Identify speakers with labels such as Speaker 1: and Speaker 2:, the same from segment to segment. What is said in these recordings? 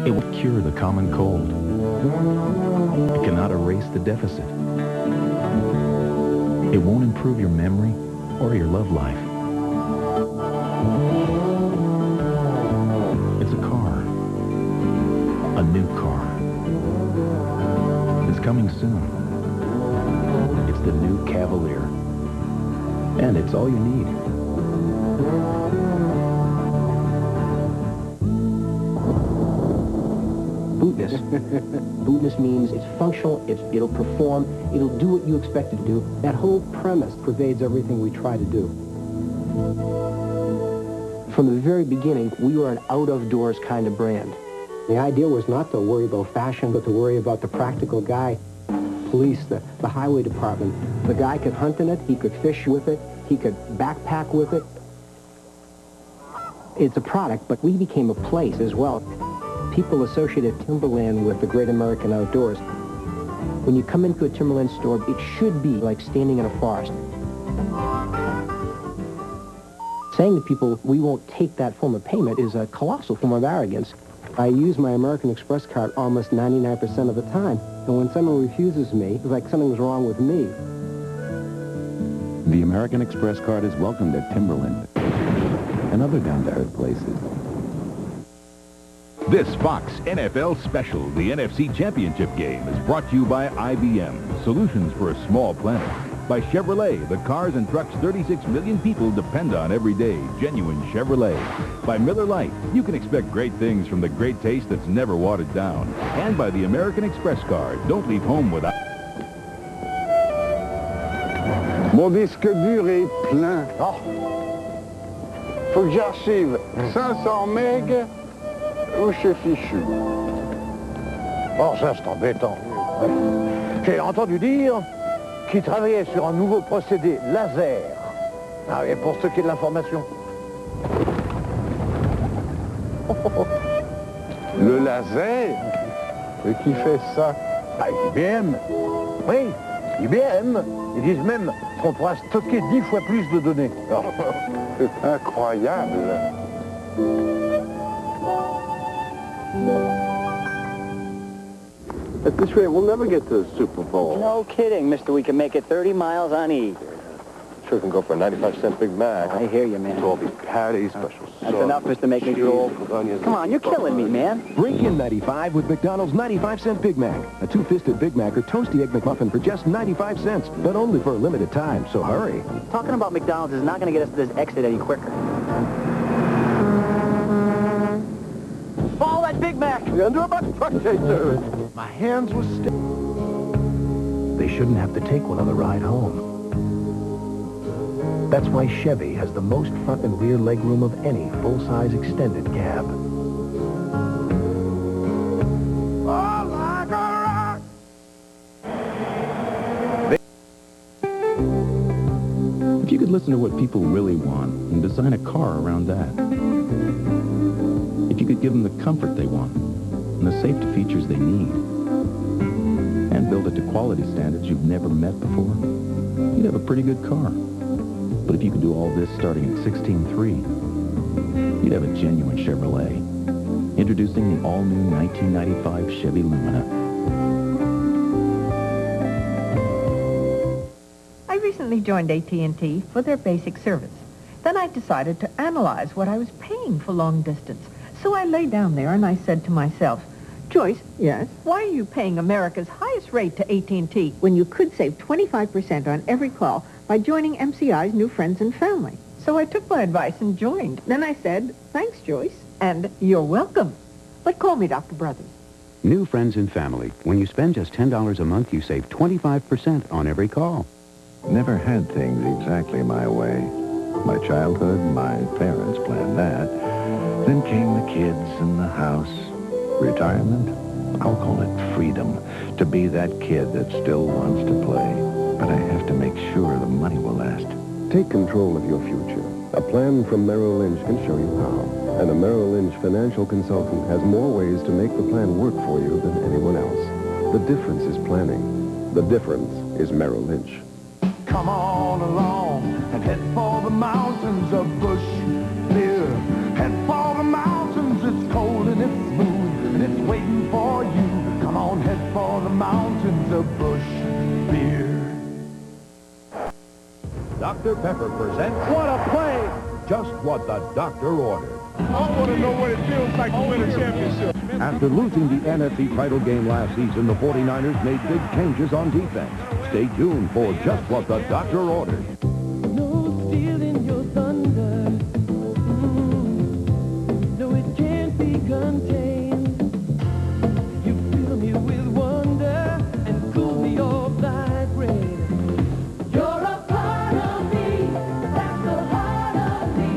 Speaker 1: It won't cure the common cold. It cannot erase the deficit. It won't improve your memory or your love life. It's a car. A new car. It's coming soon. It's the new Cavalier. And it's all you need.
Speaker 2: Bootness. Bootness means it's functional, it'll perform, it'll do what you expect it to do. That whole premise pervades everything we try to do. From the very beginning, we were an out-of-doors kind of brand. The idea was not to worry about fashion, but to worry about the practical guy. Police, the highway department. The guy could hunt in it, he could fish with it, he could backpack with it. It's a product, but we became a place as well. People associated Timberland with the great American outdoors. When you come into a Timberland store, it should be like standing in a forest. Saying to people, we won't take that form of payment is a colossal form of arrogance. I use my American Express card almost 99% of the time. And when someone refuses me, it's like something's wrong with me.
Speaker 3: The American Express card is welcomed at Timberland and other down-to-earth places.
Speaker 4: This Fox NFL special, the NFC Championship game, is brought to you by IBM, solutions for a small planet. By Chevrolet, the cars and trucks 36 million people depend on every day, genuine Chevrolet. By Miller Lite, you can expect great things from the great taste that's never watered down. And by the American Express card, don't leave home without...
Speaker 5: Mon disque dur est plein. Oh. Faut que j'archive 500 meg ou je suis fichu.
Speaker 6: Oh, ça c'est embêtant. J'ai entendu dire qu'il travaillait sur un nouveau procédé laser. Ah oui, pour stocker de l'information.
Speaker 5: Le laser? Et qui fait ça?
Speaker 6: Ah, IBM. Oui, IBM. Ils disent même qu'on pourra stocker 10 fois plus de données.
Speaker 5: C'est incroyable.
Speaker 7: At this rate, we'll never get to the Super Bowl.
Speaker 8: No kidding, mister. We can make it 30 miles on E.
Speaker 7: Sure can go for a 95-cent Big Mac.
Speaker 8: I hear you, man.
Speaker 7: It'll all be patties, special sauce.
Speaker 8: That's enough, mister, make me drool. Come on, you're killing me, man.
Speaker 2: Break in 95 with McDonald's 95-cent Big Mac. A two-fisted Big Mac or toasty egg McMuffin for just 95 cents, but only for a limited time, so hurry.
Speaker 8: Talking about McDonald's is not going to get us to this exit any quicker. Follow that Big Mac!
Speaker 7: You're under a buck truck chaser.
Speaker 2: My hands were stiff. They shouldn't have to take one on the ride home. That's why Chevy has the most front and rear legroom of any full-size extended cab.
Speaker 5: Oh, like a rock.
Speaker 1: If you could listen to what people really want and design a car around that. If you could give them the comfort they want and the safety features they need and build it to quality standards you've never met before, you'd have a pretty good car. But if you could do all this starting at $16,300, you'd have a genuine Chevrolet. Introducing the all-new 1995 Chevy Lumina.
Speaker 9: I recently joined AT&T for their basic service. Then I decided to analyze what I was paying for long distance. So I lay down there and I said to myself, Joyce, yes, why are you paying America's highest rate to AT&T when you could save 25% on every call by joining MCI's new friends and family? So I took my advice and joined. Then I said, thanks, Joyce, and you're welcome. But call me Dr. Brothers.
Speaker 3: New friends and family. When you spend just $10 a month, you save 25% on every call.
Speaker 10: Never had things exactly my way. My childhood, my parents planned that. Then came the kids and the house. Retirement? I'll call it freedom. To be that kid that still wants to play. But I have to make sure the money will last.
Speaker 11: Take control of your future. A plan from Merrill Lynch can show you how. And a Merrill Lynch financial consultant has more ways to make the plan work for you than anyone else. The difference is planning. The difference is Merrill Lynch.
Speaker 5: Come on along and head for the mountains of Bush. Head for the mountains, it's cold and it's
Speaker 12: of Busch beer.
Speaker 4: Dr. Pepper presents What a Play! Just what the doctor ordered.
Speaker 5: I want to know what it feels like to win a championship.
Speaker 4: After losing the NFC title game last season, the 49ers made big changes on defense. Stay tuned for Just What the Doctor Ordered.
Speaker 12: No steel in your thunder. No, it can't be contained. You fill me with wonder and cool me off like rain. You're a part of me, that's the heart of me.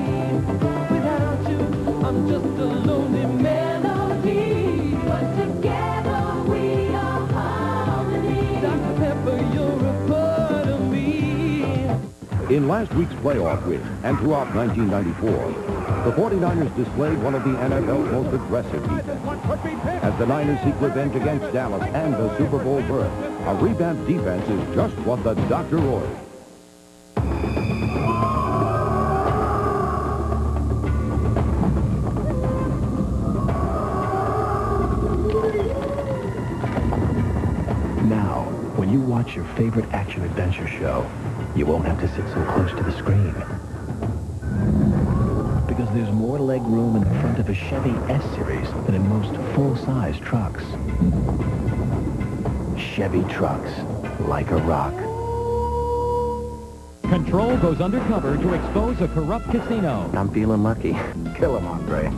Speaker 12: Without you, I'm just a lonely melody. But together we are harmony. Dr. Pepper, you're a part of me.
Speaker 4: In last week's playoff win and throughout 1994, the 49ers displayed one of the NFL's most aggressive defenses. As the Niners seek revenge against Dallas and the Super Bowl berth, a revamped defense is just what the doctor ordered.
Speaker 10: Now, when you watch your favorite action-adventure show, you won't have to sit so close to the screen. Because there's more leg room in the front of a Chevy S-Series than in most full-size trucks. Chevy trucks, like a rock.
Speaker 13: Control goes undercover to expose a corrupt casino.
Speaker 10: I'm feeling lucky. Kill him, Andre.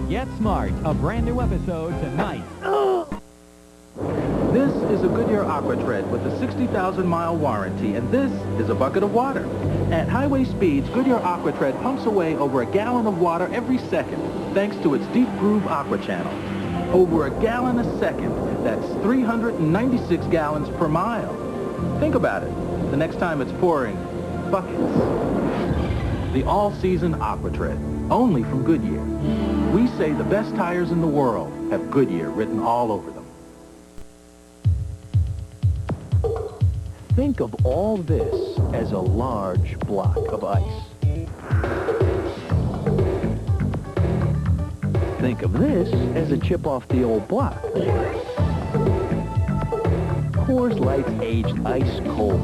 Speaker 13: Get Smart, a brand new episode tonight.
Speaker 14: This is a Goodyear Aqua Tread with a 60,000-mile warranty, and this is a bucket of water. At highway speeds, Goodyear Aqua Tread pumps away over a gallon of water every second, thanks to its deep groove aqua channel. Over a gallon a second, that's 396 gallons per mile. Think about it, the next time it's pouring buckets. The all-season Aqua Tread, only from Goodyear. We say the best tires in the world have Goodyear written all over them. Think of all this as a large block of ice. Think of this as a chip off the old block. Coors Light's aged ice cold.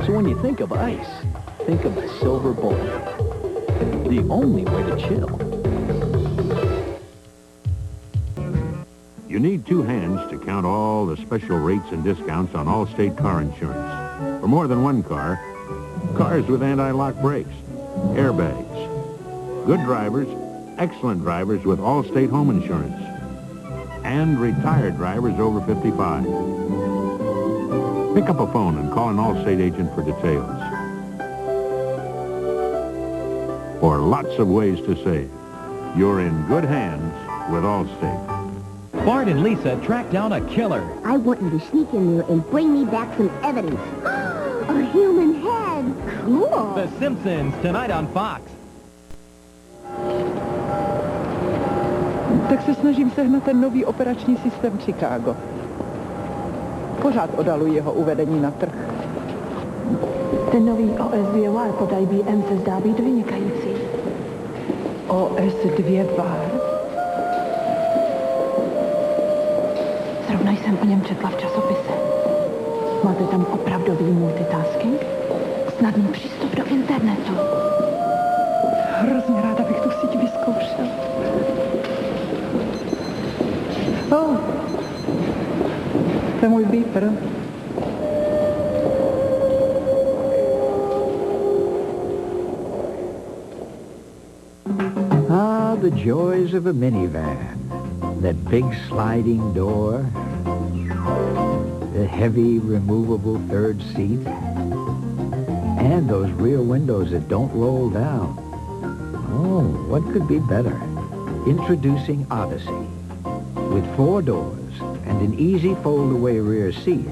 Speaker 14: So when you think of ice, think of the silver bullet. The only way to chill.
Speaker 15: You need two hands to count all the special rates and discounts on Allstate car insurance. For more than one car, cars with anti-lock brakes, airbags, good drivers, excellent drivers with Allstate home insurance, and retired drivers over 55. Pick up a phone and call an Allstate agent for details. For lots of ways to save, you're in good hands with Allstate.
Speaker 13: Bart and Lisa track down a killer.
Speaker 16: I want you to sneak in there and bring me back some evidence. A human head. Cool.
Speaker 13: The Simpsons, tonight on Fox.
Speaker 17: Tak se snažím sehnat ten nový operační systém Chicago. Pořád odaluji jeho uvedení na trh.
Speaker 18: Ten nový OS2 VAR pod IBM se zdá být vynikající.
Speaker 17: OS2 VAR?
Speaker 18: Zrovna jsem o něm četla v časopise. Máte tam opravdový multitasking? Snadný přístup do internetu.
Speaker 17: Hrozně ráda bych tu síť vyzkoušel. To je můj beeper.
Speaker 19: Ah, the joys of a minivan. That big sliding door, the heavy removable third seat, and those rear windows that don't roll down. Oh, what could be better? Introducing Odyssey. With 4 doors and an easy fold-away rear seat.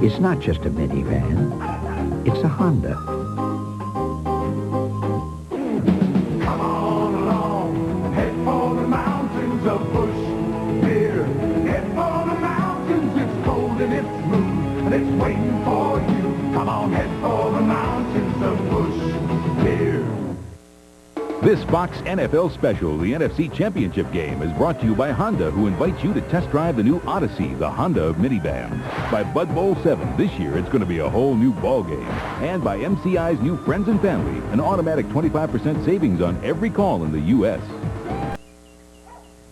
Speaker 19: It's not just a minivan, it's a Honda.
Speaker 12: It's waiting for you. Come on, head for the mountains of Busch beer.
Speaker 4: This Fox NFL special, the NFC Championship game, is brought to you by Honda, who invites you to test drive the new Odyssey, the Honda of minivans. By Bud Bowl 7, this year it's going to be a whole new ball game. And by MCI's new Friends and Family, an automatic 25% savings on every call in the U.S.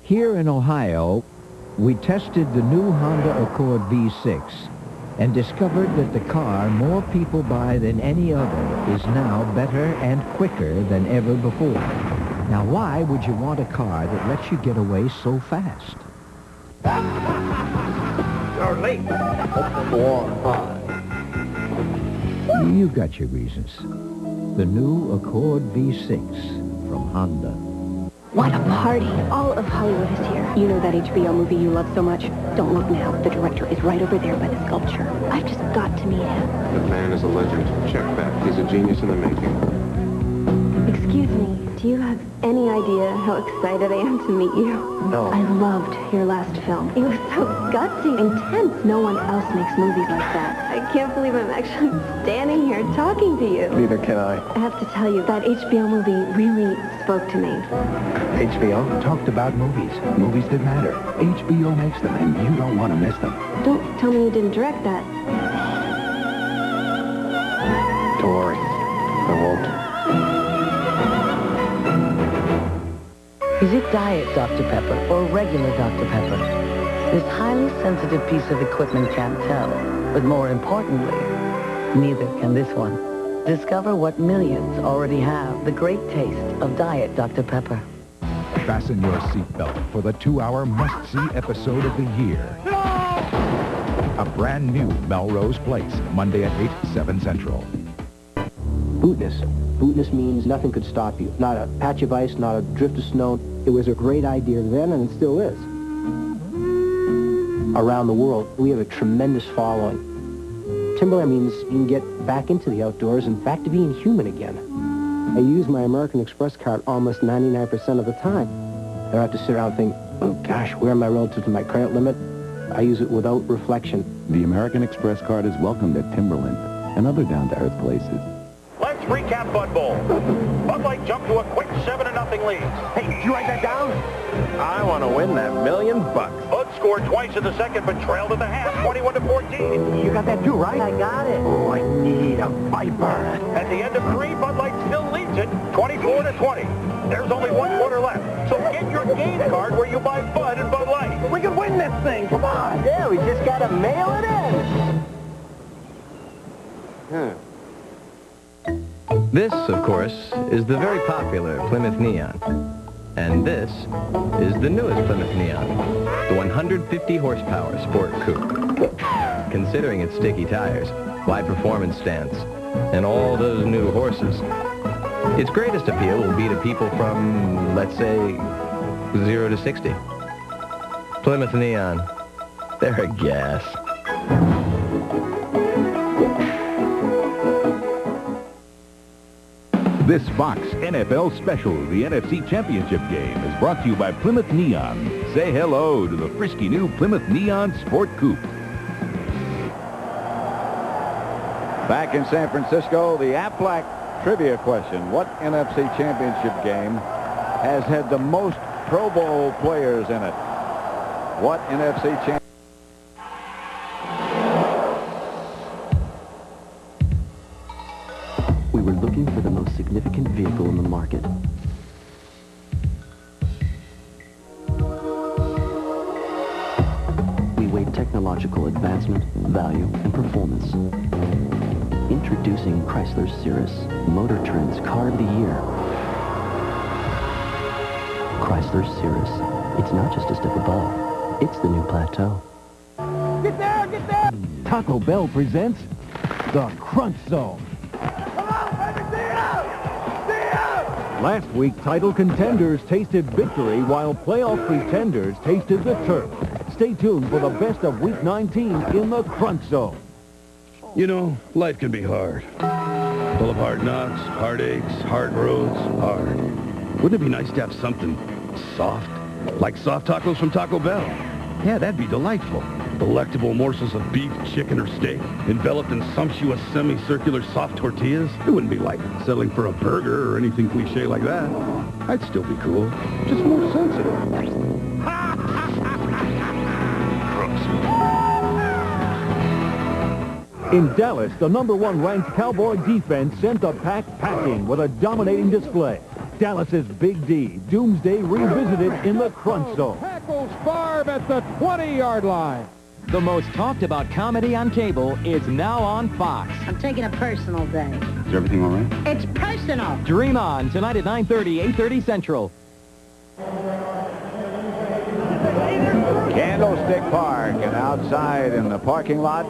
Speaker 19: Here in Ohio, we tested the new Honda Accord V6 and discovered that the car more people buy than any other is now better and quicker than ever before. Now, why would you want a car that lets you get away so fast?
Speaker 6: You're late.
Speaker 19: You got your reasons. The new Accord V6 from Honda.
Speaker 20: What a party. All of Hollywood is here. You know that HBO movie you love so much? Don't look now. The director is right over there by the sculpture. I've just got to meet him.
Speaker 7: The man is a legend. Check back. He's a genius in the making.
Speaker 20: Excuse me. Do you have any idea how excited I am to meet you?
Speaker 7: No.
Speaker 20: I loved your last film. It was so gutsy, intense. No one else makes movies like that. I can't believe I'm actually standing here talking to you.
Speaker 7: Neither can I.
Speaker 20: I have to tell you, that HBO movie really spoke to me.
Speaker 10: HBO talked about movies. Movies that matter. HBO makes them, and you don't want to miss them.
Speaker 20: Don't tell me you didn't direct that.
Speaker 7: Don't worry. I won't.
Speaker 21: Is it Diet Dr. Pepper or regular Dr. Pepper? This highly sensitive piece of equipment can't tell. But more importantly, neither can this one. Discover what millions already have, the great taste of Diet Dr. Pepper.
Speaker 22: Fasten your seatbelt for the 2-hour must-see episode of the year. A brand new Melrose Place, Monday at 8, 7 Central.
Speaker 2: Bootness. Bootness means nothing could stop you. Not a patch of ice, not a drift of snow. It was a great idea then, and it still is. Around the world, we have a tremendous following. Timberland means you can get back into the outdoors and back to being human again. I use my American Express card almost 99% of the time. I don't have to sit around and think, oh gosh, where am I relative to my credit limit? I use it without reflection.
Speaker 1: The American Express card is welcomed at Timberland and other down-to-earth places.
Speaker 6: Let's recap Bud Bowl. Bud Light jumped to a quick 7-0 lead. Hey, did you write that down?
Speaker 7: I want to win that $1,000,000.
Speaker 6: Bud scored twice in the second, but trailed at the half, 21-14.
Speaker 8: You got that too, right?
Speaker 21: I got it.
Speaker 8: Oh, I need a Viper.
Speaker 6: At the end of 3, Bud Light still leads it, 24-20. There's only 1 quarter left, so get your game card where you buy Bud and Bud Light.
Speaker 8: We can win this thing. Come on.
Speaker 21: Yeah, we just got to mail it in.
Speaker 7: This, of course, is the very popular Plymouth Neon. And this is the newest Plymouth Neon, the 150 horsepower sport coupe. Considering its sticky tires, wide performance stance, and all those new horses, its greatest appeal will be to people from, let's say, 0 to 60. Plymouth Neon, they're a gas.
Speaker 4: This Fox NFL special, the NFC Championship game, is brought to you by Plymouth Neon. Say hello to the frisky new Plymouth Neon Sport Coupe.
Speaker 23: Back in San Francisco, the Aflac trivia question. What NFC Championship game has had the most Pro Bowl players in it? What NFC Championship?
Speaker 24: We were looking for the most significant vehicle in the market. We weighed technological advancement, value, and performance. Introducing Chrysler's Cirrus, Motor Trend's Car of the Year. Chrysler's Cirrus. It's not just a step above. It's the new plateau.
Speaker 8: Get there, get there!
Speaker 22: Taco Bell presents the Crunch Zone. Last week, title contenders tasted victory while playoff pretenders tasted the turf. Stay tuned for the best of Week 19 in the Crunch Zone.
Speaker 25: You know, life can be hard. Full of hard knocks, heartaches, hard roads, hard. Wouldn't it be nice to have something soft? Like soft tacos from Taco Bell. Yeah, that'd be delightful. Delectable morsels of beef, chicken, or steak, enveloped in sumptuous semicircular soft tortillas. It wouldn't be like settling for a burger or anything cliche like that. I'd still be cool, just more sensitive.
Speaker 22: In Dallas, the #1 ranked Cowboy defense sent the pack packing with a dominating display. Dallas's Big D, Doomsday revisited in the crunch zone.
Speaker 3: Tackles Favre at the 20-yard line.
Speaker 13: The most talked about comedy on cable is now on Fox.
Speaker 16: I'm taking a personal day.
Speaker 23: Is everything all right?
Speaker 16: It's personal.
Speaker 13: Dream On, tonight at 9:30, 8:30 Central.
Speaker 23: Candlestick Park and outside in the parking lot.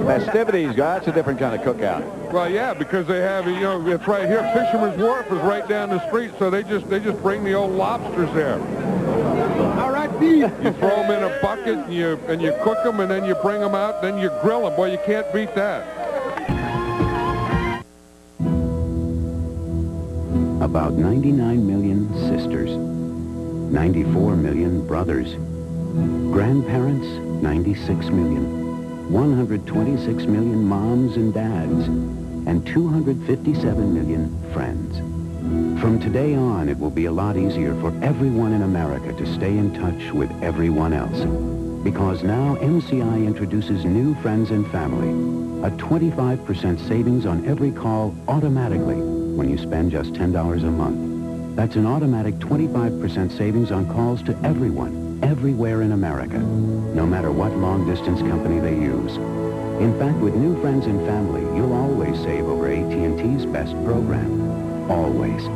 Speaker 23: Festivities, guys. That's a different kind of cookout.
Speaker 3: Well, yeah, because they have, you know, it's right here. Fisherman's Wharf is right down the street, so they just bring the old lobsters there.
Speaker 2: All right, Pete.
Speaker 3: You throw them in a bucket and you cook them, and then you bring them out, then you grill them. Boy, you can't beat that.
Speaker 1: About 99 million sisters, 94 million brothers, grandparents, 96 million, 126 million moms and dads, and 257 million friends. From today on, it will be a lot easier for everyone in America to stay in touch with everyone else. Because now MCI introduces new Friends and Family, a 25% savings on every call automatically when you spend just $10 a month. That's an automatic 25% savings on calls to everyone, everywhere in America, no matter what long-distance company they use. In fact, with new Friends and Family, you'll always save over AT&T's best program. Always.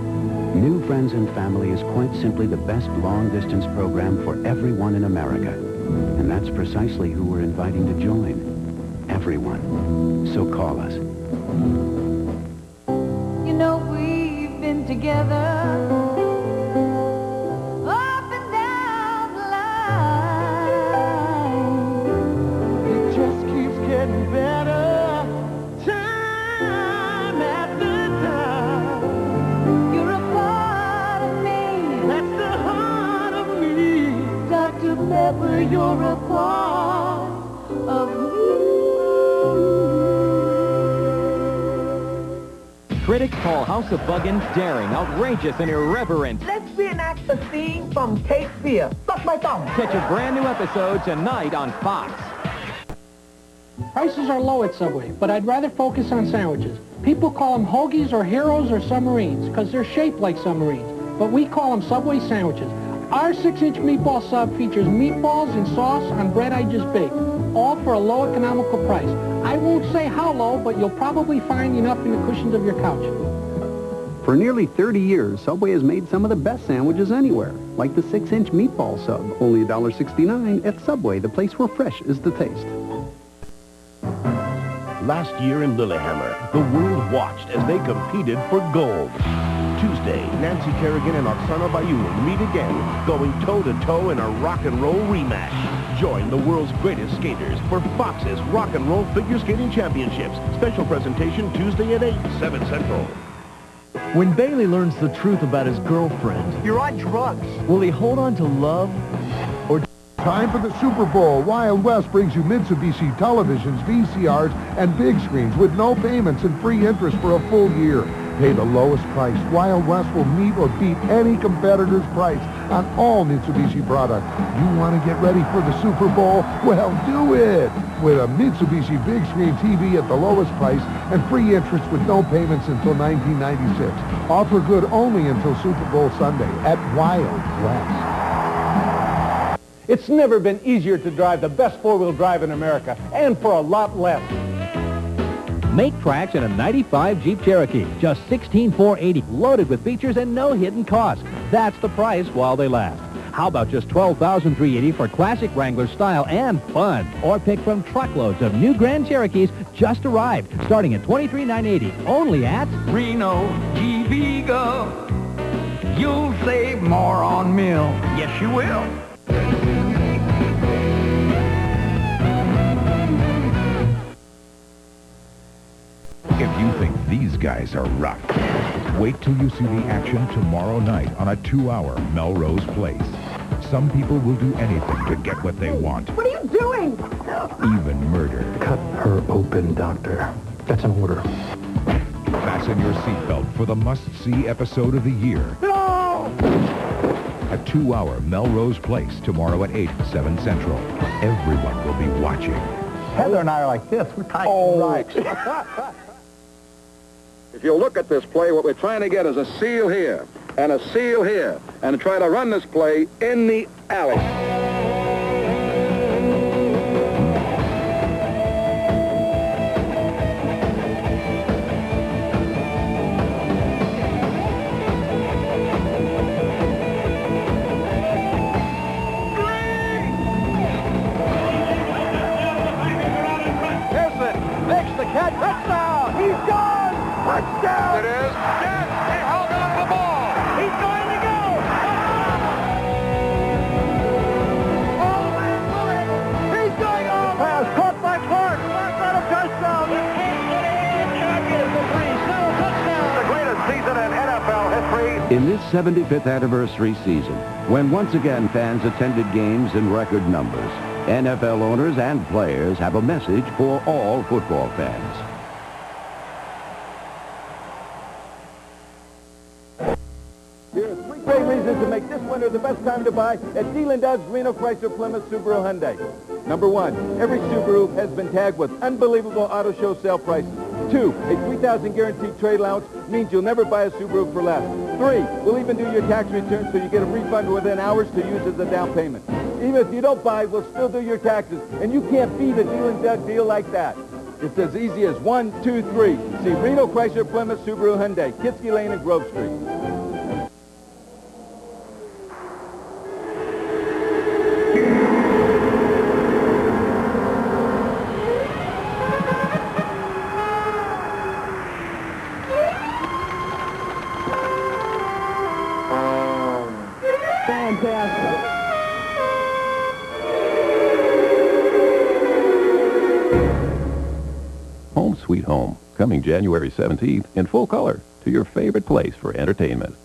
Speaker 1: New Friends and Family is quite simply the best long-distance program for everyone in America. And that's precisely who we're inviting to join. Everyone. So call us.
Speaker 12: You know we've been together up and down the line. It just keeps getting better time after time. You're a part of me, that's the heart of me. Dr. Pepper, you're a part of me.
Speaker 13: Critics call House of Buggin daring, outrageous, and irreverent.
Speaker 5: Let's reenact the scene from Cape Fear. Suck my thumb.
Speaker 13: Catch a brand new episode tonight on Fox.
Speaker 2: Prices are low at Subway, but I'd rather focus on sandwiches. People call them hoagies or heroes or submarines because they're shaped like submarines, but we call them Subway sandwiches. Our 6-inch meatball sub features meatballs and sauce on bread I just baked, all for a low economical price. I won't say how low, but you'll probably find enough in the cushions of your couch.
Speaker 9: For nearly 30 years, Subway has made some of the best sandwiches anywhere, like the 6-inch meatball sub, only $1.69 at Subway, the place where fresh is the taste.
Speaker 11: Last year in Lillehammer, the world watched as they competed for gold. Tuesday, Nancy Kerrigan and Oksana Bayul meet again, going toe-to-toe in a rock and roll rematch. Join the world's greatest skaters for Fox's Rock and Roll Figure Skating Championships. Special presentation Tuesday at 8, 7 Central.
Speaker 22: When Bailey learns the truth about his girlfriend,
Speaker 5: You're on drugs.
Speaker 22: will he hold on to love or...
Speaker 14: Time for the Super Bowl. Wild West brings you Mitsubishi televisions, VCRs, and big screens with no payments and free interest for a full year. Pay the lowest price. Wild West will meet or beat any competitor's price on all Mitsubishi products. You want to get ready for the Super Bowl? Well, do it! With a Mitsubishi big screen TV at the lowest price and free interest with no payments until 1996. Offer good only until Super Bowl Sunday at Wild West.
Speaker 6: It's never been easier to drive the best four-wheel drive in America, and for a lot less.
Speaker 22: Make tracks in a 95 Jeep Cherokee, just $16,480, loaded with features and no hidden costs. That's the price while they last. How about just $12,380 for classic Wrangler style and fun? Or pick from truckloads of new Grand Cherokees just arrived, starting at $23,980, only at
Speaker 12: Reno, G-Vigo. You'll save more on meal. Yes, you will.
Speaker 4: If you think these guys are rough, wait till you see the action tomorrow night on a 2-hour Melrose Place. Some people will do anything to get what they want.
Speaker 5: What are you doing?
Speaker 16: fine.
Speaker 4: even murder.
Speaker 2: Cut her open, Doctor. That's an order.
Speaker 4: Fasten your seatbelt for the must-see episode of the year.
Speaker 12: No!
Speaker 4: A 2-hour Melrose Place tomorrow at 8, 7 Central. Everyone will be watching.
Speaker 6: Heather and I are like this. We're tight.
Speaker 23: Right. If you look at this play, what we're trying to get is a seal here and a seal here and try to run this play in the alley.
Speaker 12: Catch, touchdown! He's gone! Touchdown!
Speaker 23: It is. Yes, he held on the ball.
Speaker 12: He's going to go! Oh, man, he's going off! Pass caught by Clark. Clark got a touchdown. The champion for three. Snell touchdown.
Speaker 23: The greatest season in NFL history.
Speaker 1: In this 75th anniversary season, when once again fans attended games in record numbers, NFL owners and players have a message for all football fans.
Speaker 6: Here are 3 great reasons to make this winter the best time to buy at Deal & Doug's Reno Chrysler Plymouth Subaru Hyundai. Number 1, every Subaru has been tagged with unbelievable auto show sale prices. 2, a $3,000 guaranteed trade allowance means you'll never buy a Subaru for less. 3, we'll even do your tax return so you get a refund within hours to use as a down payment. Even if you don't buy, we'll still do your taxes, and you can't beat a Deal & Doug deal like that. It's as easy as 1, 2, 3. See Reno Chrysler Plymouth Subaru Hyundai, Kitsky Lane and Grove Street.
Speaker 12: Fantastic.
Speaker 10: Home Sweet Home, coming January 17th in full color to your favorite place for entertainment.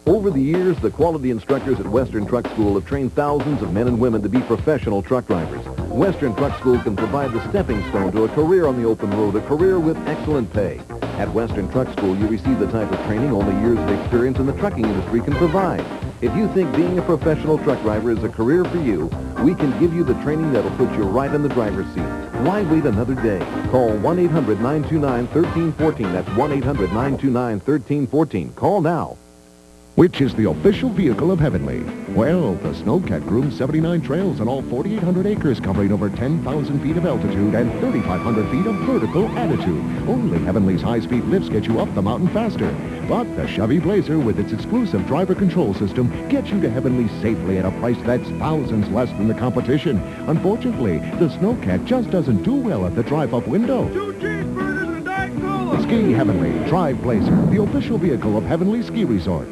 Speaker 11: Over the years, the quality instructors at Western Truck School have trained thousands of men and women to be professional truck drivers. Western Truck School can provide the stepping stone to a career on the open road, a career with excellent pay. At Western Truck School, you receive the type of training only years of experience in the trucking industry can provide. If you think being a professional truck driver is a career for you, we can give you the training that'll put you right in the driver's seat. Why wait another day? Call 1-800-929-1314. That's 1-800-929-1314. Call now.
Speaker 15: Which is the official vehicle of Heavenly? Well, the Snowcat grooms 79 trails on all 4,800 acres, covering over 10,000 feet of altitude and 3,500 feet of vertical attitude. Only Heavenly's high-speed lifts get you up the mountain faster. But the Chevy Blazer, with its exclusive driver control system, gets you to Heavenly safely at a price that's thousands less than the competition. Unfortunately, the Snowcat just doesn't do well at the drive-up window.
Speaker 12: 2 cheeseburgers and a Diet Cola.
Speaker 15: Ski Heavenly, Drive Blazer, the official vehicle of Heavenly Ski Resort.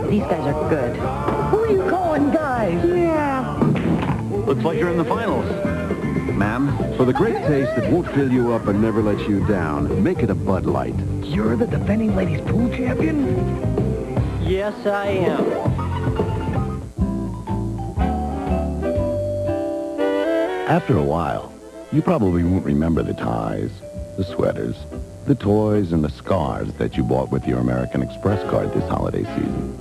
Speaker 21: These guys are good.
Speaker 5: Who are you calling guys? Yeah.
Speaker 1: Looks like you're in the finals. Ma'am, for the great taste that won't fill you up and never let you down, make it a Bud Light.
Speaker 5: You're the defending ladies pool champion?
Speaker 8: Yes, I am.
Speaker 1: After a while, you probably won't remember the ties, the sweaters, the toys, and the scars that you bought with your American Express card this holiday season.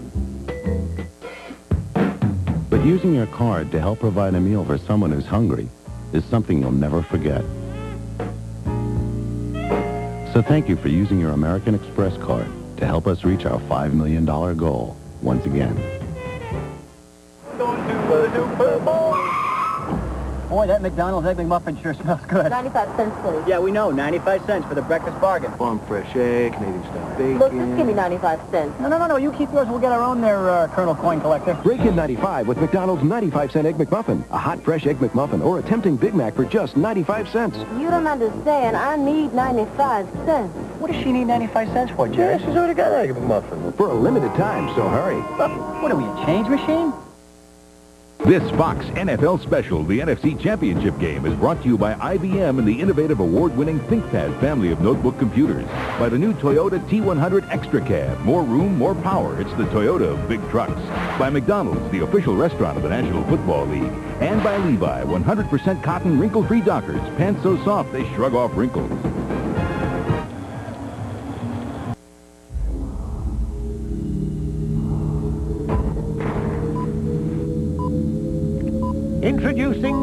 Speaker 1: But using your card to help provide a meal for someone who's hungry is something you'll never forget. So thank you for using your American Express card to help us reach our $5 million goal once again.
Speaker 8: Boy, that McDonald's Egg McMuffin sure smells good.
Speaker 16: 95 cents, please.
Speaker 8: Yeah, we know. 95 cents for the breakfast bargain.
Speaker 2: Farm fresh egg, Canadian style bacon.
Speaker 16: Look, just give me 95 cents.
Speaker 8: No. You keep yours. We'll get our own there, Colonel Coin Collector.
Speaker 7: Break in 95 with McDonald's 95-cent Egg McMuffin. A hot, fresh Egg McMuffin or a tempting Big Mac for just 95 cents.
Speaker 16: You don't understand. I need 95 cents.
Speaker 8: What does she need 95 cents for, Jerry?
Speaker 2: Yeah, she's already got an Egg McMuffin.
Speaker 7: For a limited time, so hurry.
Speaker 8: What are we, a change machine?
Speaker 4: This Fox NFL special, the NFC Championship game, is brought to you by IBM and the innovative award-winning ThinkPad family of notebook computers. By the new Toyota T100 Extra Cab. More room, more power. It's the Toyota of big trucks. By McDonald's, the official restaurant of the National Football League. And by Levi, 100% cotton wrinkle-free Dockers. Pants so soft they shrug off wrinkles.
Speaker 17: Introducing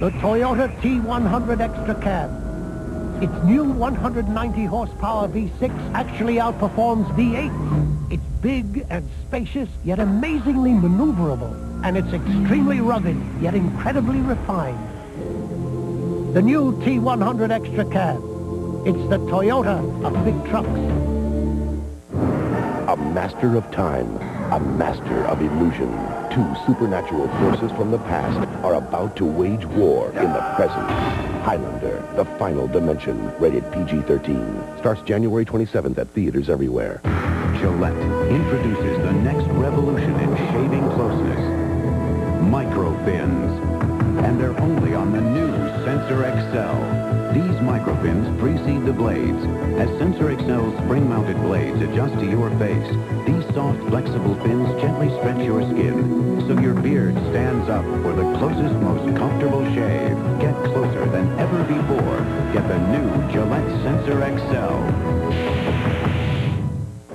Speaker 17: the Toyota T100 Extra Cab. Its new 190 horsepower V6 actually outperforms V8. It's big and spacious, yet amazingly maneuverable. And it's extremely rugged, yet incredibly refined. The new T100 Extra Cab. It's the Toyota of big trucks.
Speaker 15: A master of time, a master of illusion. Two supernatural forces from the past are about to wage war in the present. Highlander, the final dimension, rated PG-13. Starts January 27th at theaters everywhere.
Speaker 18: Gillette introduces the next revolution in shaving closeness. Microfins. And they're only on the new Sensor XL. These microfins precede the blades. As Sensor XL's spring-mounted blades adjust to your face, these soft, flexible fins gently stretch your skin, so your beard stands up for the closest, most comfortable shave. Get closer than ever before. Get the new Gillette Sensor XL.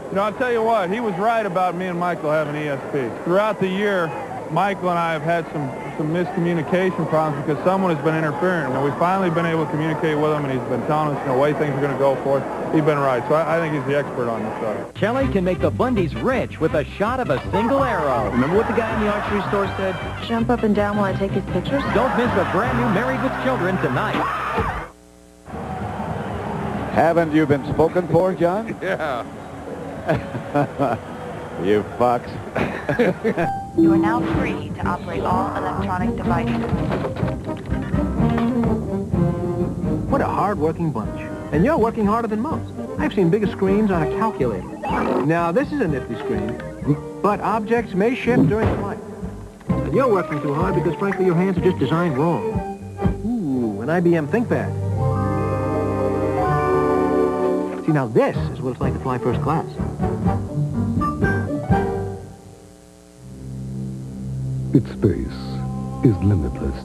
Speaker 3: You know, I'll tell you what, he was right about me and Michael having ESP. Throughout the year, Michael and I have had some miscommunication problems because someone has been interfering. And we've finally been able to communicate with him, and he's been telling us, the way things are going to go for us. He's been right. So I think he's the expert on this stuff.
Speaker 13: Kelly can make the Bundys rich with a shot of a single arrow.
Speaker 8: Remember what the guy in the archery store said?
Speaker 19: Jump up and down while I take his pictures?
Speaker 13: Don't miss the brand new Married with Children tonight.
Speaker 23: Haven't you been spoken for, John?
Speaker 3: Yeah.
Speaker 23: You fox.
Speaker 19: You are now free to operate all electronic devices.
Speaker 2: What a hard-working bunch. And you're working harder than most. I've seen bigger screens on a calculator. Now, this is a nifty screen, but objects may shift during flight. And you're working too hard because, frankly, your hands are just designed wrong. Ooh, an IBM ThinkPad. See, now this is what it's like to fly first class.
Speaker 20: Its space is limitless.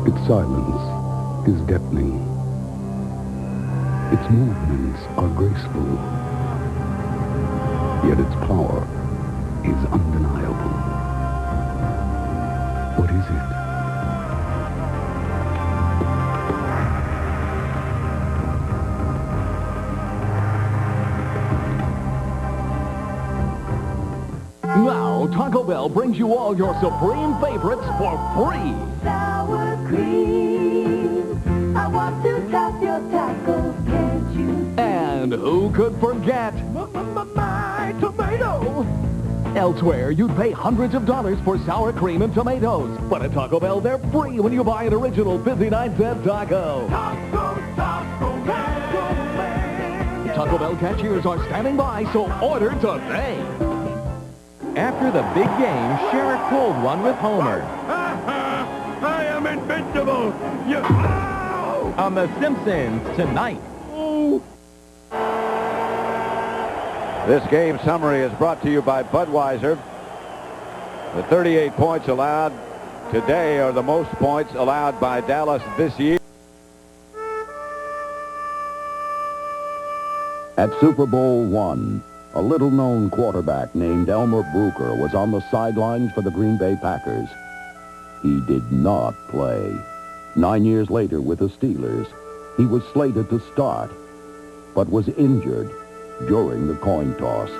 Speaker 20: Its silence is deafening. Its movements are graceful. Yet its power is undeniable. What is it?
Speaker 26: Now, Taco Bell brings you all your supreme favorites for free.
Speaker 12: Sour cream. I want to top your tacos, can't you?
Speaker 26: And who could forget? My tomato. Elsewhere, you'd pay hundreds of dollars for sour cream and tomatoes. But at Taco Bell, they're free when you buy an original 59-cent taco. Taco Bell cashiers are standing by, so order today.
Speaker 22: After the big game, share a cold one with Homer.
Speaker 25: I am invincible! You... Ow!
Speaker 22: On The Simpsons tonight.
Speaker 23: This game summary is brought to you by Budweiser. The 38 points allowed today are the most points allowed by Dallas this year.
Speaker 1: At Super Bowl I, a little-known quarterback named Elmer Brooker was on the sidelines for the Green Bay Packers. He did not play. 9 years later with the Steelers, he was slated to start, but was injured during the coin toss.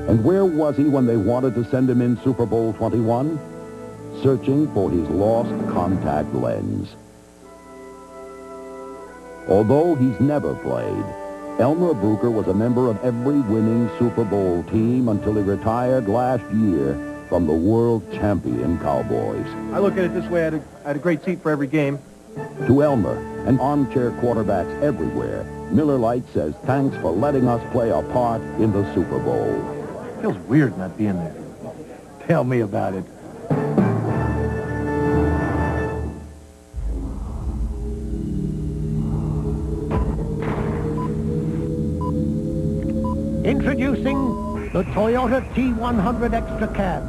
Speaker 1: And where was he when they wanted to send him in Super Bowl 21?
Speaker 6: searching for his lost contact lens. Although he's never played, Elmer Brooker was a member of every winning Super Bowl team until he retired last year from the world champion Cowboys.
Speaker 2: I look at it this way, I had a great seat for every game.
Speaker 6: To Elmer and armchair quarterbacks everywhere, Miller Lite says thanks for letting us play a part in the Super Bowl.
Speaker 2: It feels weird not being there. Tell me about it.
Speaker 17: Introducing the Toyota T100 Extra Cab.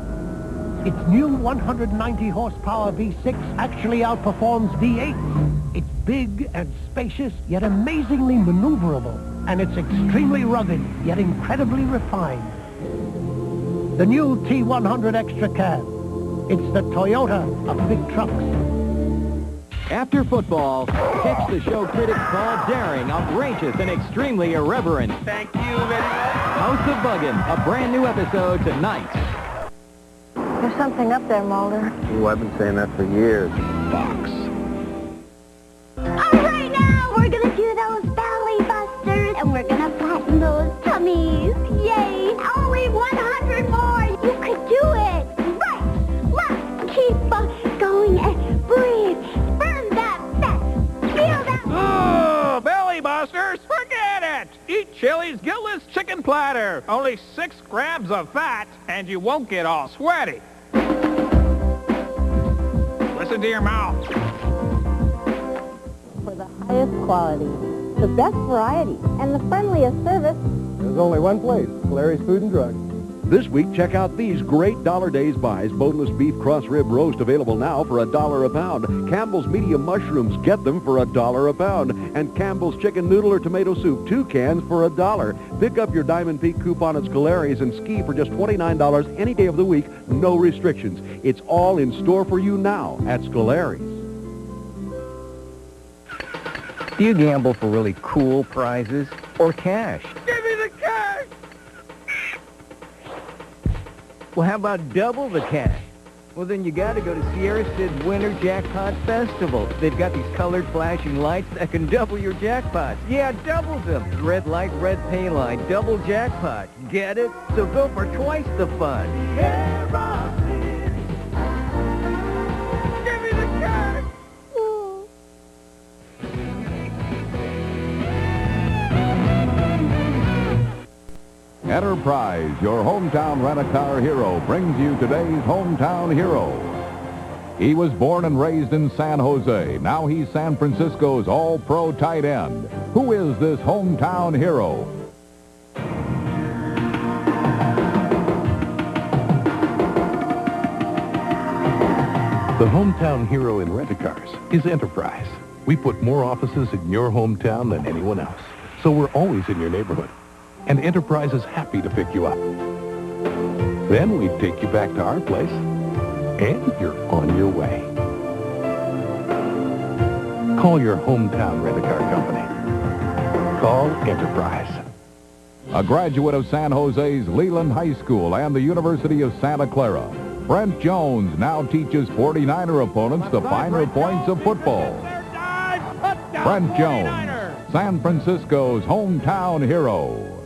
Speaker 17: Its new 190 horsepower V6 actually outperforms V8. It's big and spacious, yet amazingly maneuverable. And it's extremely rugged, yet incredibly refined. The new T100 Extra Cab. It's the Toyota of big trucks.
Speaker 13: After football, picks the show critics call daring, outrageous, and extremely irreverent.
Speaker 5: Thank you very much.
Speaker 13: House of Buggin, a brand new episode tonight.
Speaker 19: There's something up there, Mulder.
Speaker 23: Ooh, I've been saying that for years. Fox.
Speaker 16: All right, now we're gonna do those belly busters, and we're gonna flatten those tummies. Yay! Only 100 more. You could do it. Right, left, keep going and breathe. Burn that fat. Feel that.
Speaker 3: Oh, belly busters, forget it. Eat Chili's Guiltless Chicken Platter. Only 6 grams of fat, and you won't get all sweaty. Listen to your mouth.
Speaker 9: For the highest quality, the best variety, and the friendliest service.
Speaker 2: There's only one place, Larry's Food and Drug.
Speaker 7: This week, check out these great Dollar Days buys. Boneless beef cross rib roast available now for $1 a pound. Campbell's medium mushrooms, get them for $1 a pound. And Campbell's chicken noodle or tomato soup, 2 cans for $1. Pick up your Diamond Peak coupon at Scolari's and ski for just $29 any day of the week, no restrictions. It's all in store for you now at Scolari's.
Speaker 8: Do you gamble for really cool prizes or cash?
Speaker 5: Give me the cash.
Speaker 8: Well, how about double the cash? Well, then you got to go to Sierra Sid's Winter Jackpot Festival. They've got these colored flashing lights that can double your jackpots. Yeah, double them. Red light, red pay line, double jackpot. Get it? So go for twice the fun.
Speaker 5: Give me the cash.
Speaker 4: Enterprise, your hometown rent-a-car hero, brings you today's hometown hero. He was born and raised in San Jose. Now he's San Francisco's all-pro tight end. Who is this hometown hero?
Speaker 10: The hometown hero in rent-a-cars is Enterprise. We put more offices in your hometown than anyone else, so we're always in your neighborhood. And Enterprise is happy to pick you up. Then we take you back to our place, and you're on your way. Call your hometown rent-a-car company. Call Enterprise.
Speaker 4: A graduate of San Jose's Leland High School and the University of Santa Clara, Brent Jones now teaches 49er opponents the finer points of football. Brent Jones, San Francisco's hometown hero.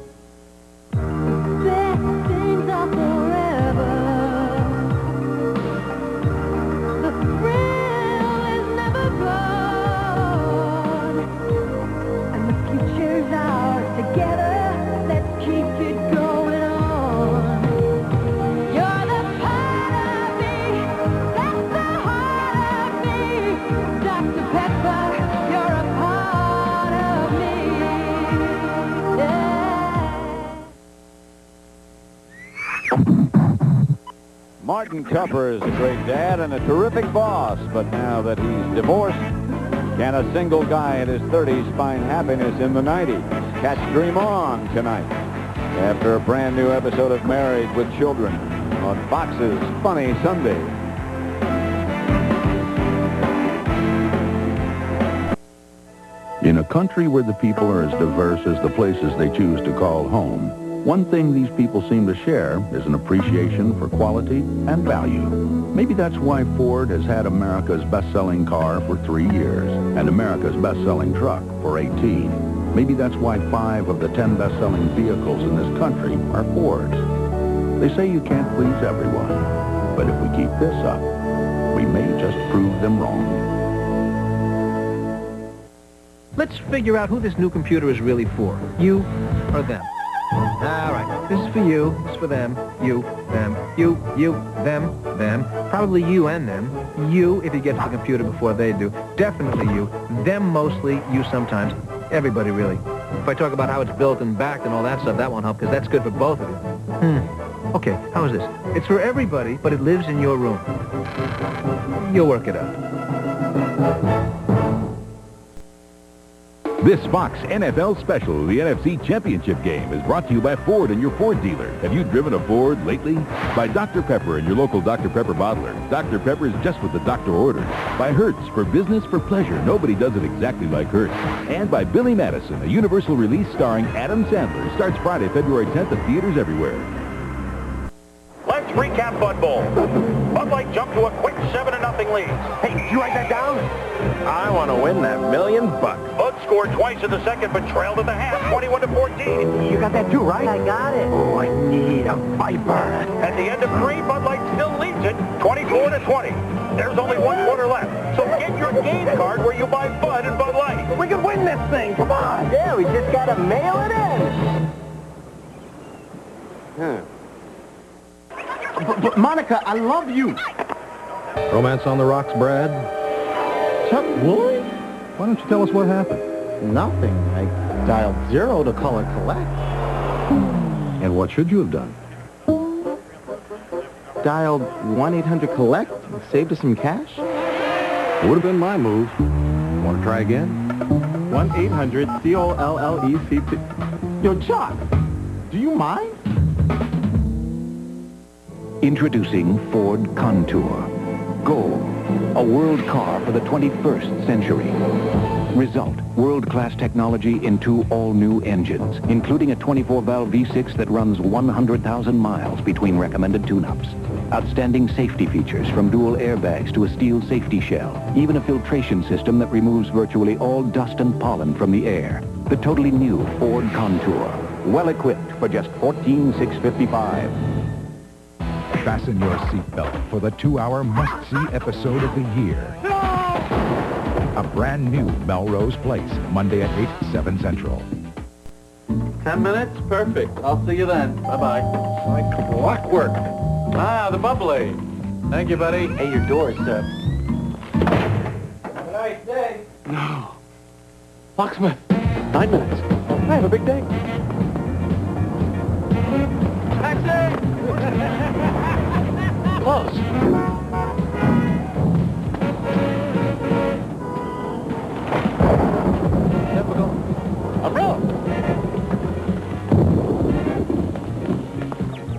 Speaker 23: Martin Tupper is a great dad and a terrific boss, but now that he's divorced, can a single guy in his 30s find happiness in the 90s? Catch Dream On tonight after a brand new episode of Married with Children on Fox's Funny Sunday.
Speaker 1: In a country where the people are as diverse as the places they choose to call home, One thing these people seem to share is an appreciation for quality and value. Maybe that's why Ford has had America's best-selling car for 3 years and America's best-selling truck for 18. Maybe that's why 5 of the 10 best-selling vehicles in this country are Fords. They say you can't please everyone, but if we keep this up, we may just prove them wrong.
Speaker 2: Let's figure out who this new computer is really for. You or them. All right, this is for you, this is for them, you, them, you, them, probably you and them, you if you get to the computer before they do, definitely you, them mostly, you sometimes, everybody really. If I talk about how it's built and backed and all that stuff, that won't help because that's good for both of you. Okay, how is this? It's for everybody, but it lives in your room. You'll work it out.
Speaker 4: This Fox NFL special, the NFC Championship game, is brought to you by Ford and your Ford dealer. Have you driven a Ford lately? By Dr. Pepper and your local Dr. Pepper bottler. Dr. Pepper is just what the doctor ordered. By Hertz, for business, for pleasure. Nobody does it exactly like Hertz. And by Billy Madison, a universal release starring Adam Sandler. Starts Friday, February 10th at theaters everywhere.
Speaker 11: Let's recap Bud Bowl. Bud Light jumped to a quick 7-0 lead.
Speaker 17: Hey, did you write that down?
Speaker 11: I want to win that $1 million. Bud scored twice in the second, but trailed at the half, 21-14.
Speaker 17: You got that too, right?
Speaker 9: I got it.
Speaker 17: Oh, I need a Viper.
Speaker 11: At the end of 3, Bud Light still leads it, 24-20. There's only 1 quarter left, so get your game card where you buy Bud and Bud Light.
Speaker 17: We can win this thing. Come on.
Speaker 5: Yeah, we just gotta mail it in.
Speaker 17: But Monica, I love you.
Speaker 7: Romance on the Rocks, Brad?
Speaker 17: Chuck Woolley?
Speaker 7: Why don't you tell us what happened?
Speaker 17: Nothing. I dialed 0 to call her collect.
Speaker 7: And what should you have done?
Speaker 17: Dialed 1-800-COLLECT? Saved us some cash?
Speaker 7: It would have been my move. Want to try again?
Speaker 17: 1-800-COLLECT. Yo, Chuck, do you mind?
Speaker 14: Introducing Ford Contour. Gold, a world car for the 21st century. Result, world-class technology in 2 all-new engines, including a 24-valve V6 that runs 100,000 miles between recommended tune-ups. Outstanding safety features from dual airbags to a steel safety shell, even a filtration system that removes virtually all dust and pollen from the air. The totally new Ford Contour, well-equipped for just $14,655.
Speaker 15: Fasten your seatbelt for the 2-hour must-see episode of the year. A brand new Melrose Place, Monday at 8, 7 Central.
Speaker 11: 10 minutes? Perfect. I'll see you then. Bye-bye. Like clockwork. Ah, the bubbly. Thank you, buddy.
Speaker 17: Hey, your door's up.
Speaker 11: Have a nice day.
Speaker 17: No. Locksmith, 9 minutes. I have a big day.
Speaker 11: Taxi!
Speaker 17: Close.
Speaker 11: Typical. Umbrella.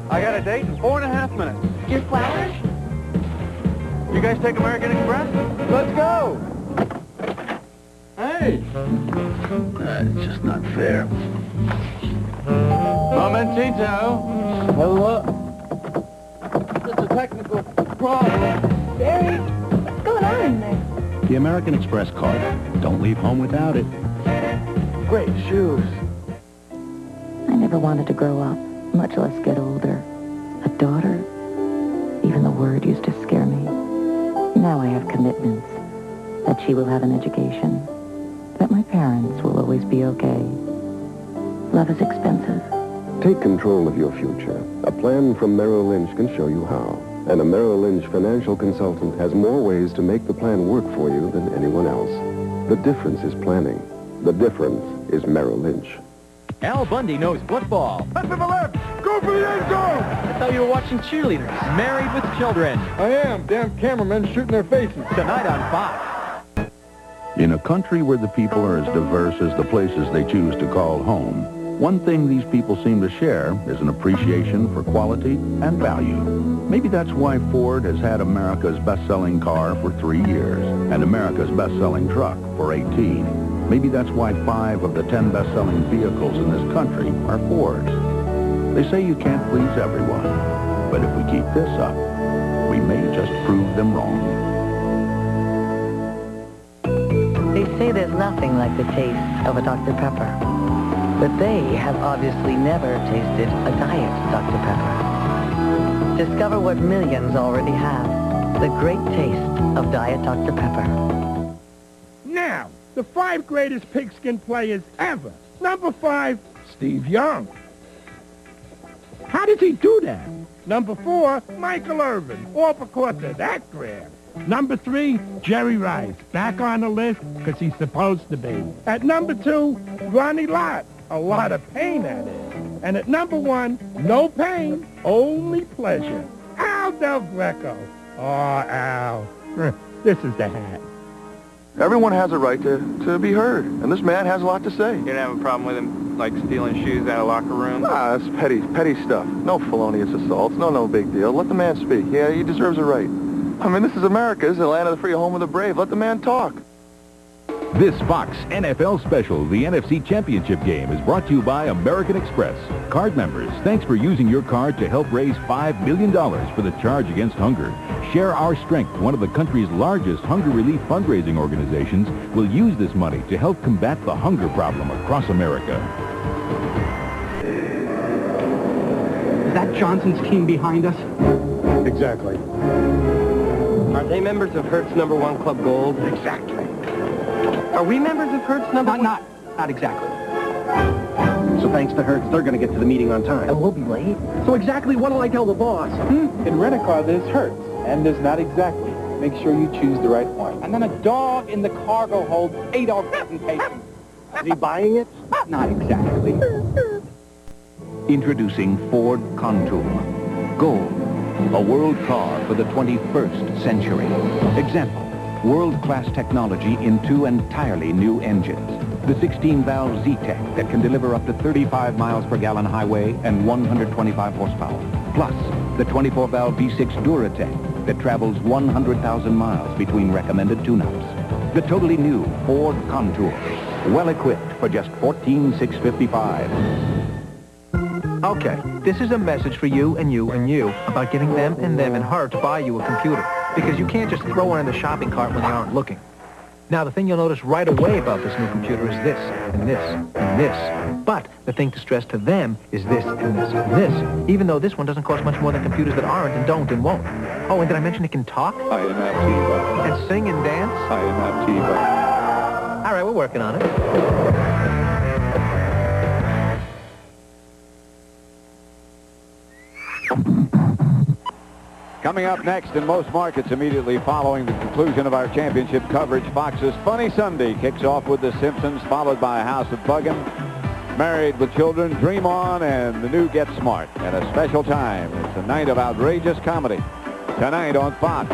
Speaker 11: I got a date in 4.5 minutes.
Speaker 9: Your flowers?
Speaker 11: You guys take American Express? Let's go! Hey!
Speaker 17: It's just not fair.
Speaker 11: Momentito.
Speaker 17: Hello. It's a technical problem.
Speaker 9: Barry, what's going on in there?
Speaker 1: The American Express card. Don't leave home without it.
Speaker 17: Great shoes.
Speaker 18: I never wanted to grow up, much less get older. A daughter? Even the word used to scare me. Now I have commitments. That she will have an education. That my parents will always be okay. Love is expensive.
Speaker 21: Take control of your future. A plan from Merrill Lynch can show you how. And a Merrill Lynch financial consultant has more ways to make the plan work for you than anyone else. The difference is planning. The difference is Merrill Lynch.
Speaker 13: Al Bundy knows football.
Speaker 11: Left to the left! Go for the end zone!
Speaker 13: I thought you were watching cheerleaders. Married with children.
Speaker 11: I am. Damn cameramen shooting their faces.
Speaker 13: Tonight on Fox.
Speaker 1: In a country where the people are as diverse as the places they choose to call home, one thing these people seem to share is an appreciation for quality and value. Maybe that's why Ford has had America's best-selling car for 3 years and America's best-selling truck for 18. Maybe that's why 5 of the 10 best-selling vehicles in this country are Fords.
Speaker 6: They say you can't please everyone, but if we keep this up, we may just prove them wrong.
Speaker 12: They say there's nothing like the taste of a Dr. Pepper, but they have obviously never tasted a Diet Dr. Pepper. Discover what millions already have, the great taste of Diet Dr. Pepper.
Speaker 20: Now, the 5 greatest pigskin players ever. Number 5, Steve Young. How does he do that? Number 4, Michael Irvin, all because of that grab. Number 3, Jerry Rice, back on the list because he's supposed to be. At number 2, Ronnie Lott, a lot of pain that is. And at number 1, no pain, only pleasure, Al Del Greco. Oh, Al, this is the hat.
Speaker 22: Everyone has a right to be heard, and this man has a lot to say.
Speaker 3: You don't have a problem with him, like, stealing shoes out of locker rooms?
Speaker 22: Nah, that's petty stuff. No felonious assaults, no big deal. Let the man speak. Yeah, he deserves a right. I mean, this is America. This is the land of the free, home of the brave. Let the man talk.
Speaker 4: This Fox NFL special, the NFC Championship game, is brought to you by American Express. Card members, thanks for using your card to help raise $5 million for the Charge Against Hunger. Share Our Strength, one of the country's largest hunger relief fundraising organizations, will use this money to help combat the hunger problem across America.
Speaker 24: Is that Johnson's team behind us?
Speaker 25: Exactly.
Speaker 26: Are they members of Hertz number 1 Club Gold?
Speaker 25: Exactly.
Speaker 26: Are we members of Hertz number 1?
Speaker 24: Not exactly.
Speaker 25: So thanks to Hertz, they're going to get to the meeting on time.
Speaker 26: And we'll be late.
Speaker 24: So exactly what do I tell the boss?
Speaker 25: In Rent-A-Car, there's Hertz, and there's not exactly. Make sure you choose the right one.
Speaker 24: And then a dog in the cargo hold 8 our presentation.
Speaker 25: Is he buying it?
Speaker 24: Not exactly.
Speaker 14: Introducing Ford Contour. Gold, a world car for the 21st century. Example, world-class technology in 2 entirely new engines. The 16-valve Z-Tech that can deliver up to 35 miles per gallon highway and 125 horsepower. Plus, the 24-valve V6 Duratec that travels 100,000 miles between recommended tune-ups. The totally new Ford Contour, well-equipped for just $14,655.
Speaker 26: Okay, this is a message for you and you and you about getting them and her to buy you a computer. Because you can't just throw one in the shopping cart when they aren't looking. Now, the thing you'll notice right away about this new computer is this, and this, and this. But the thing to stress to them is this, and this, and this. Even though this one doesn't cost much more than computers that aren't and don't and won't. Oh, and did I mention it can talk?
Speaker 22: I am Aptiva.
Speaker 26: And sing and dance?
Speaker 22: I am Aptiva.
Speaker 26: All right, we're working on it.
Speaker 23: Coming up next in most markets immediately following the conclusion of our championship coverage, Fox's Funny Sunday kicks off with The Simpsons, followed by House of Buggin, Married with Children, Dream On, and the new Get Smart. At a special time, it's a night of outrageous comedy. Tonight on Fox.